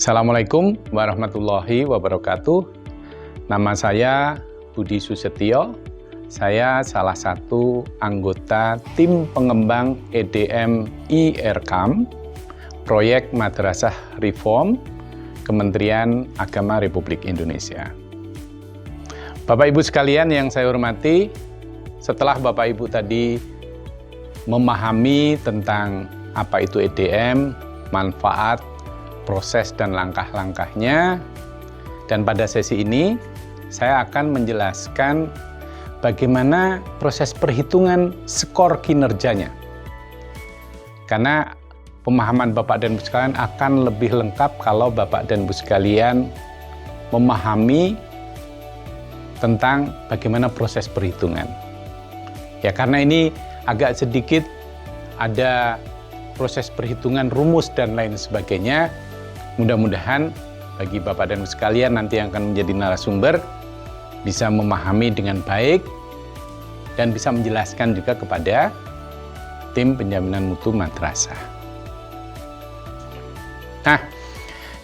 Assalamualaikum warahmatullahi wabarakatuh. Nama saya Budi Susetio. Saya salah satu anggota tim pengembang EDM IRKAM, Proyek Madrasah Reform Kementerian Agama Republik Indonesia. Bapak Ibu sekalian yang saya hormati, setelah Bapak Ibu tadi memahami tentang apa itu EDM, manfaat, proses dan langkah-langkahnya, dan pada sesi ini saya akan menjelaskan bagaimana proses perhitungan skor kinerjanya. Karena pemahaman Bapak dan Ibu sekalian akan lebih lengkap kalau Bapak dan Ibu sekalian memahami tentang bagaimana proses perhitungan. Ya, karena ini agak sedikit ada proses perhitungan rumus dan lain sebagainya. Mudah-mudahan bagi Bapak dan Ibu sekalian nanti yang akan menjadi narasumber bisa memahami dengan baik dan bisa menjelaskan juga kepada tim penjaminan mutu madrasah. Nah,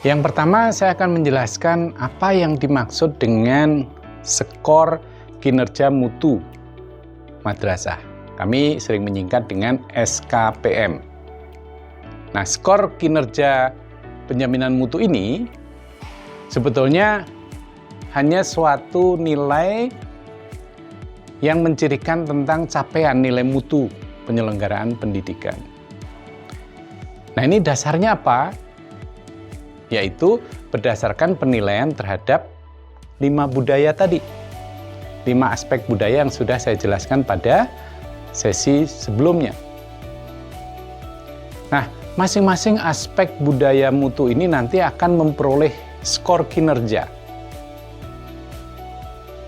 yang pertama saya akan menjelaskan apa yang dimaksud dengan skor kinerja mutu madrasah. Kami sering menyingkat dengan SKPM. Nah, skor kinerja penjaminan mutu ini sebetulnya hanya suatu nilai yang mencirikan tentang capaian nilai mutu penyelenggaraan pendidikan. Nah, ini dasarnya apa? Yaitu berdasarkan penilaian terhadap 5 budaya tadi. 5 aspek budaya yang sudah saya jelaskan pada sesi sebelumnya. Nah, masing-masing aspek budaya mutu ini nanti akan memperoleh skor kinerja.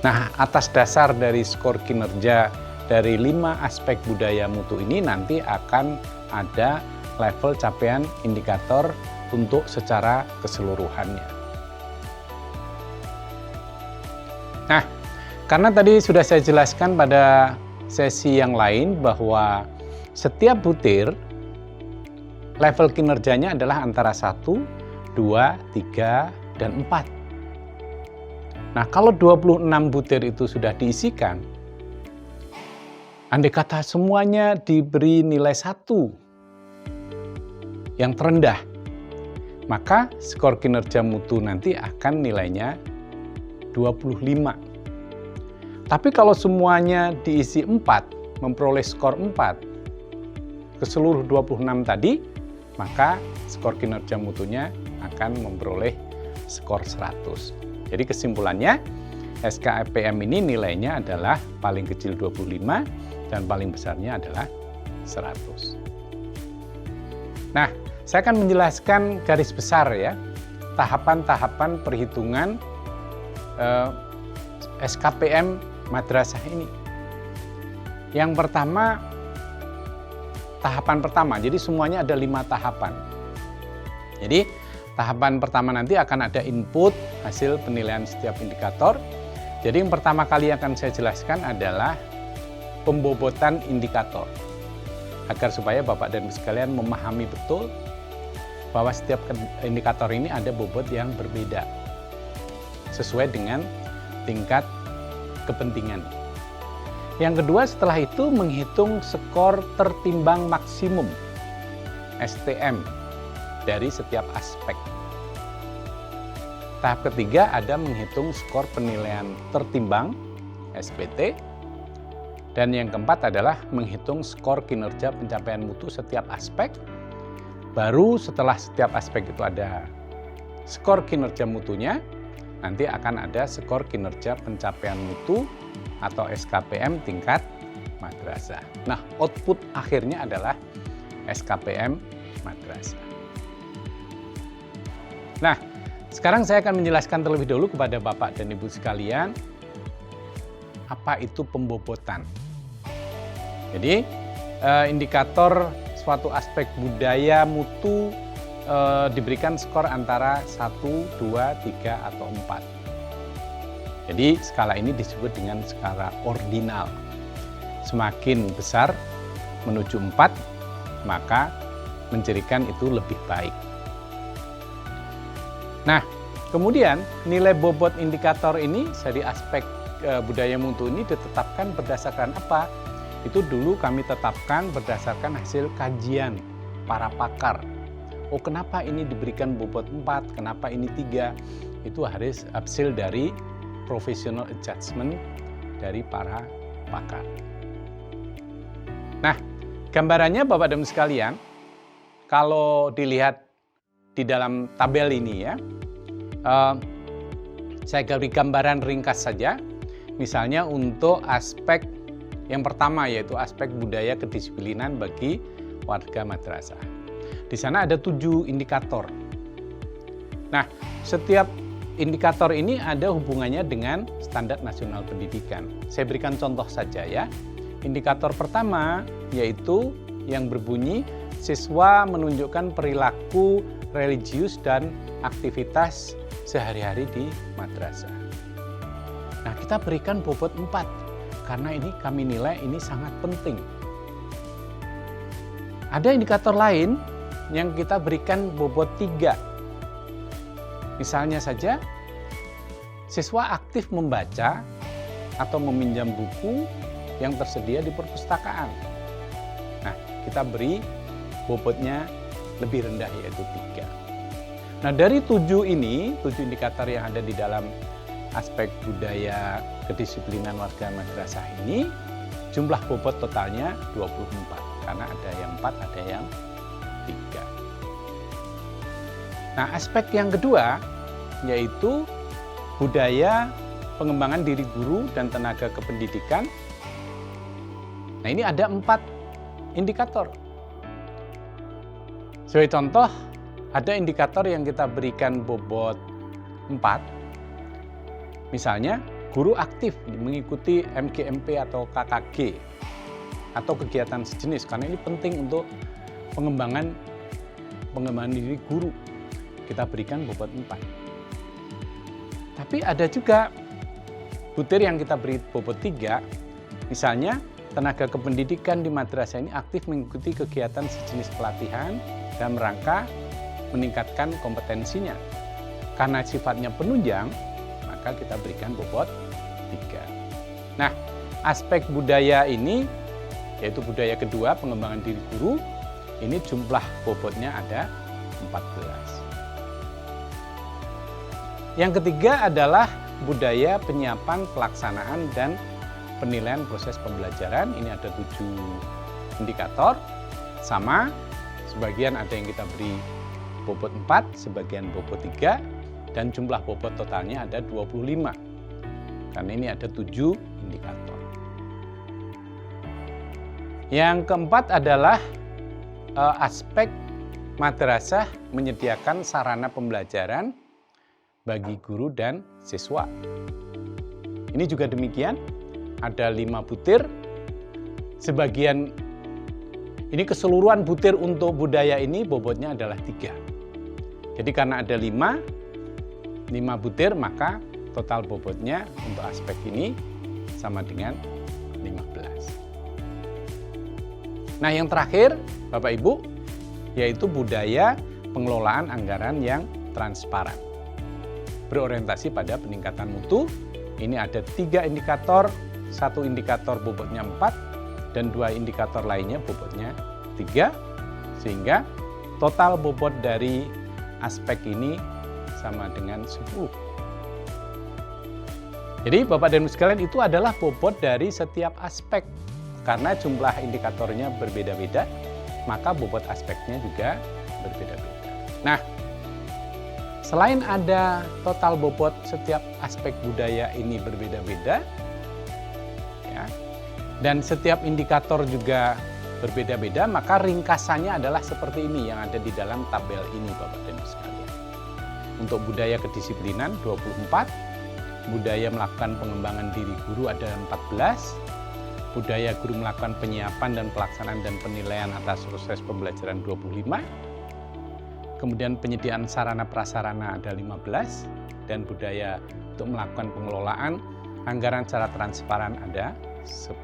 Nah, atas dasar dari skor kinerja dari 5 aspek budaya mutu ini nanti akan ada level capaian indikator untuk secara keseluruhannya. Nah, karena tadi sudah saya jelaskan pada sesi yang lain bahwa setiap butir level kinerjanya adalah antara 1, 2, 3, dan 4. Nah, kalau 26 butir itu sudah diisikan, andai kata semuanya diberi nilai 1 yang terendah, maka skor kinerja mutu nanti akan nilainya 25. Tapi kalau semuanya diisi 4, memperoleh skor 4 ke seluruh 26 tadi, maka skor kinerja mutunya akan memperoleh skor 100. Jadi kesimpulannya, SKPM ini nilainya adalah paling kecil 25 dan paling besarnya adalah 100. Nah, saya akan menjelaskan garis besar ya, tahapan-tahapan perhitungan SKPM madrasah ini. Yang pertama, tahapan pertama, jadi semuanya ada 5 tahapan. Jadi tahapan pertama nanti akan ada input hasil penilaian setiap indikator. Jadi yang pertama kali akan saya jelaskan adalah pembobotan indikator. Agar supaya Bapak dan Ibu sekalian memahami betul bahwa setiap indikator ini ada bobot yang berbeda sesuai dengan tingkat kepentingan. Yang kedua, setelah itu menghitung skor tertimbang maksimum STM dari setiap aspek. Tahap ketiga ada menghitung skor penilaian tertimbang SPT. Dan yang keempat adalah menghitung skor kinerja pencapaian mutu setiap aspek. Baru setelah setiap aspek itu ada skor kinerja mutunya, nanti akan ada skor kinerja pencapaian mutu atau SKPM tingkat madrasah. Nah, output akhirnya adalah SKPM madrasah. Nah, sekarang saya akan menjelaskan terlebih dahulu kepada Bapak dan Ibu sekalian apa itu pembobotan. Jadi, indikator suatu aspek budaya mutu diberikan skor antara 1, 2, 3, atau 4. Jadi skala ini disebut dengan skala ordinal. Semakin besar menuju 4, maka mencirikan itu lebih baik. Nah, kemudian nilai bobot indikator ini dari aspek budaya mutu ini ditetapkan berdasarkan apa? Itu dulu kami tetapkan berdasarkan hasil kajian para pakar. Oh, kenapa ini diberikan bobot 4, kenapa ini 3? Itu harus hasil dari professional adjustment dari para pakar. Nah, gambarannya Bapak dan Ibu sekalian, kalau dilihat di dalam tabel ini ya, saya beri gambaran ringkas saja. Misalnya untuk aspek yang pertama yaitu aspek budaya kedisiplinan bagi warga madrasah. Di sana ada 7 indikator. Nah, setiap indikator ini ada hubungannya dengan standar nasional pendidikan. Saya berikan contoh saja ya. Indikator pertama yaitu yang berbunyi siswa menunjukkan perilaku religius dan aktivitas sehari-hari di madrasah. Nah, kita berikan bobot 4 karena ini kami nilai ini sangat penting. Ada indikator lain yang kita berikan bobot 3. Misalnya saja, siswa aktif membaca atau meminjam buku yang tersedia di perpustakaan. Nah, kita beri bobotnya lebih rendah yaitu 3. Nah, dari 7 ini, 7 indikator yang ada di dalam aspek budaya kedisiplinan warga madrasah ini, jumlah bobot totalnya 24. Karena ada yang 4, ada yang 3. Nah, aspek yang kedua yaitu budaya pengembangan diri guru dan tenaga kependidikan. Nah, ini ada 4 indikator. Sebagai contoh, ada indikator yang kita berikan bobot 4. Misalnya, guru aktif mengikuti MGMP atau KKG atau kegiatan sejenis, karena ini penting untuk pengembangan diri guru. Kita berikan bobot 4. Tapi ada juga butir yang kita beri bobot 3. Misalnya, tenaga kependidikan di madrasah ini aktif mengikuti kegiatan sejenis pelatihan dalam rangka meningkatkan kompetensinya. Karena sifatnya penunjang, maka kita berikan bobot 3. Nah, aspek budaya ini, yaitu budaya kedua, pengembangan diri guru, ini jumlah bobotnya ada 14. Yang ketiga adalah budaya penyiapan, pelaksanaan, dan penilaian proses pembelajaran. Ini ada 7 indikator. Sama, sebagian ada yang kita beri bobot 4, sebagian bobot 3, dan jumlah bobot totalnya ada 25. Karena ini ada 7 indikator. Yang keempat adalah aspek madrasah menyediakan sarana pembelajaran bagi guru dan siswa. Ini juga demikian, ada 5 butir. Sebagian, ini keseluruhan butir untuk budaya ini bobotnya adalah 3. Jadi karena ada 5 butir, maka total bobotnya untuk aspek ini sama dengan 15. Nah, yang terakhir, Bapak Ibu, yaitu budaya pengelolaan anggaran yang transparan. Berorientasi pada peningkatan mutu. Ini ada 3 indikator, 1 indikator bobotnya 4, dan 2 indikator lainnya bobotnya 3, sehingga total bobot dari aspek ini sama dengan 10. Jadi Bapak dan Ibu sekalian, itu adalah bobot dari setiap aspek. Karena jumlah indikatornya berbeda-beda, maka bobot aspeknya juga berbeda-beda. Nah, selain ada total bobot setiap aspek budaya ini berbeda-beda, ya, dan setiap indikator juga berbeda-beda, maka ringkasannya adalah seperti ini yang ada di dalam tabel ini, Bapak dan Ibu sekalian. Untuk budaya kedisiplinan 24, budaya melakukan pengembangan diri guru ada 14, budaya guru melakukan penyiapan dan pelaksanaan dan penilaian atas proses pembelajaran 25, kemudian penyediaan sarana prasarana ada 15, dan budaya untuk melakukan pengelolaan anggaran secara transparan ada 10.